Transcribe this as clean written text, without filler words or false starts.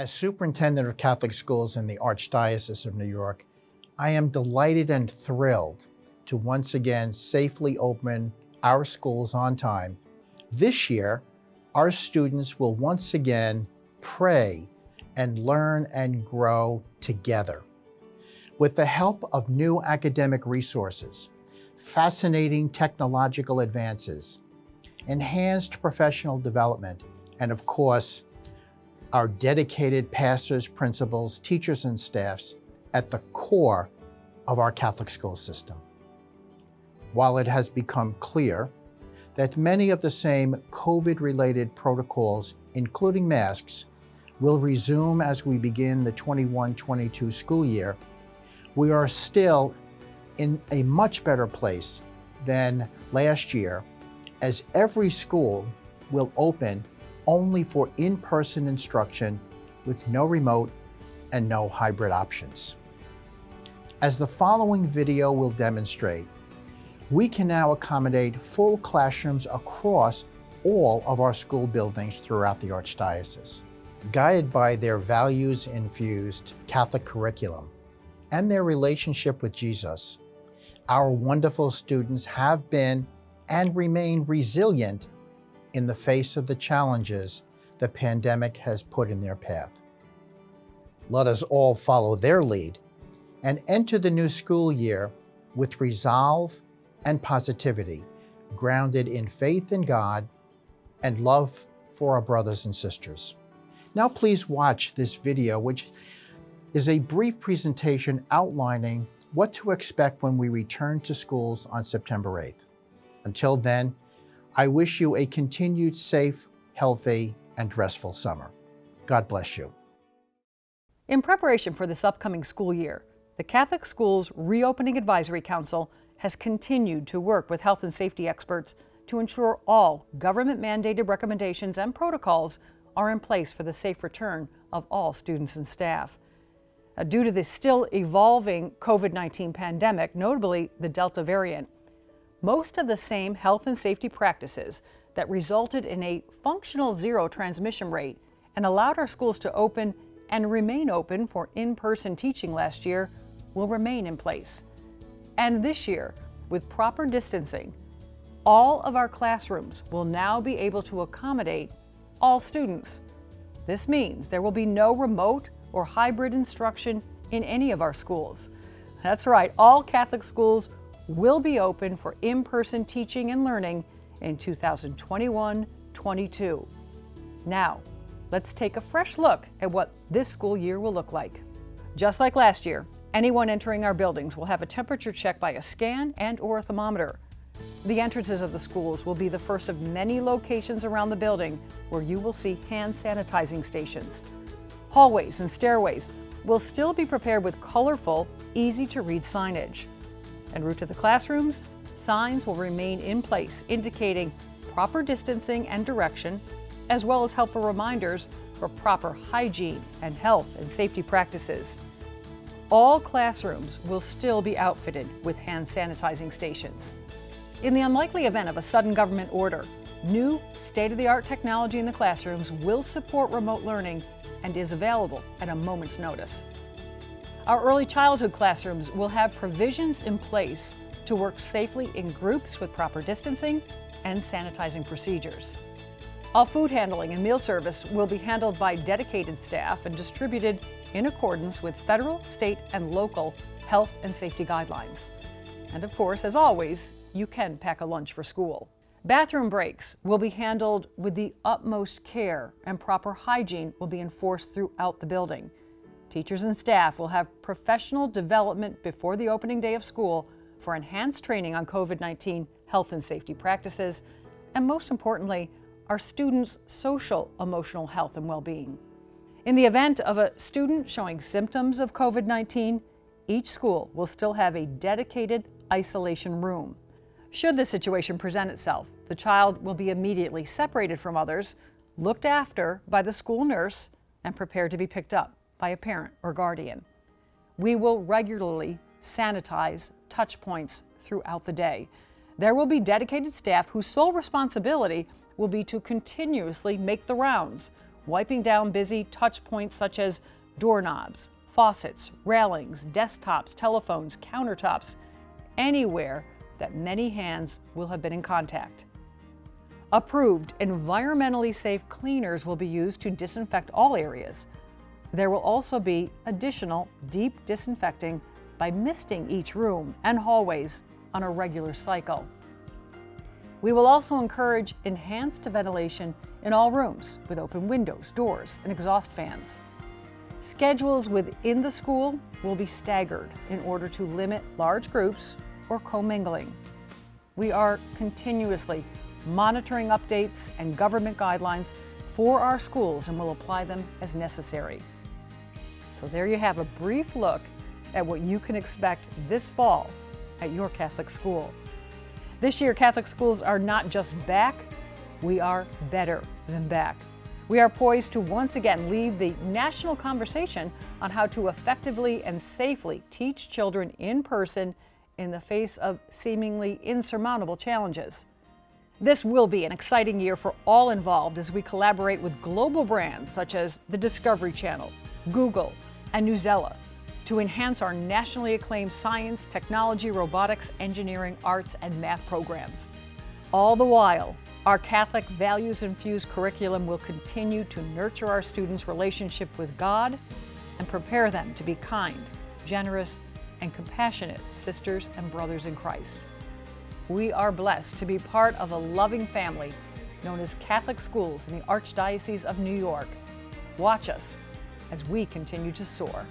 As superintendent of Catholic schools in the Archdiocese of New York, I am delighted and thrilled to once again safely open our schools on time. This year, our students will once again pray and learn and grow together. With the help of new academic resources, fascinating technological advances, enhanced professional development, and of course, our dedicated pastors, principals, teachers, and staffs at the core of our Catholic school system. While it has become clear that many of the same COVID-related protocols, including masks, will resume as we begin the 21-22 school year, we are still in a much better place than last year, as every school will open only for in-person instruction with no remote and no hybrid options. As the following video will demonstrate, we can now accommodate full classrooms across all of our school buildings throughout the Archdiocese. Guided by their values-infused Catholic curriculum and their relationship with Jesus, our wonderful students have been and remain resilient in the face of the challenges the pandemic has put in their path. Let us all follow their lead and enter the new school year with resolve and positivity, grounded in faith in God and love for our brothers and sisters. Now please watch this video, which is a brief presentation outlining what to expect when we return to schools on September 8th. Until then, I wish you a continued safe, healthy, and restful summer. God bless you. In preparation for this upcoming school year, the Catholic Schools Reopening Advisory Council has continued to work with health and safety experts to ensure all government-mandated recommendations and protocols are in place for the safe return of all students and staff. Due to the still evolving COVID-19 pandemic, notably the Delta variant, most of the same health and safety practices that resulted in a functional zero transmission rate and allowed our schools to open and remain open for in-person teaching last year will remain in place. And this year, with proper distancing, all of our classrooms will now be able to accommodate all students. This means there will be no remote or hybrid instruction in any of our schools. That's right, all Catholic schools will be open for in-person teaching and learning in 2021-22. Now, let's take a fresh look at what this school year will look like. Just like last year, anyone entering our buildings will have a temperature check by a scan and/or a thermometer. The entrances of the schools will be the first of many locations around the building where you will see hand sanitizing stations. Hallways and stairways will still be prepared with colorful, easy-to-read signage. En route to the classrooms, signs will remain in place indicating proper distancing and direction, as well as helpful reminders for proper hygiene and health and safety practices. All classrooms will still be outfitted with hand sanitizing stations. In the unlikely event of a sudden government order, new state-of-the-art technology in the classrooms will support remote learning and is available at a moment's notice. Our early childhood classrooms will have provisions in place to work safely in groups with proper distancing and sanitizing procedures. All food handling and meal service will be handled by dedicated staff and distributed in accordance with federal, state, and local health and safety guidelines. And of course, as always, you can pack a lunch for school. Bathroom breaks will be handled with the utmost care, and proper hygiene will be enforced throughout the building. Teachers and staff will have professional development before the opening day of school for enhanced training on COVID-19 health and safety practices, and most importantly, our students' social emotional health and well-being. In the event of a student showing symptoms of COVID-19, each school will still have a dedicated isolation room. Should this situation present itself, the child will be immediately separated from others, looked after by the school nurse, and prepared to be picked up by a parent or guardian. We will regularly sanitize touch points throughout the day. There will be dedicated staff whose sole responsibility will be to continuously make the rounds, wiping down busy touch points such as doorknobs, faucets, railings, desktops, telephones, countertops, anywhere that many hands will have been in contact. Approved, environmentally safe cleaners will be used to disinfect all areas. There will also be additional deep disinfecting by misting each room and hallways on a regular cycle. We will also encourage enhanced ventilation in all rooms with open windows, doors, and exhaust fans. Schedules within the school will be staggered in order to limit large groups or commingling. We are continuously monitoring updates and government guidelines for our schools and will apply them as necessary. So there you have a brief look at what you can expect this fall at your Catholic school. This year, Catholic schools are not just back, we are better than back. We are poised to once again lead the national conversation on how to effectively and safely teach children in person in the face of seemingly insurmountable challenges. This will be an exciting year for all involved as we collaborate with global brands such as the Discovery Channel, Google, and Newsela to enhance our nationally acclaimed science, technology, robotics, engineering, arts, and math programs. All the while, our Catholic values-infused curriculum will continue to nurture our students' relationship with God and prepare them to be kind, generous, and compassionate sisters and brothers in Christ. We are blessed to be part of a loving family known as Catholic Schools in the Archdiocese of New York. Watch us as we continue to soar.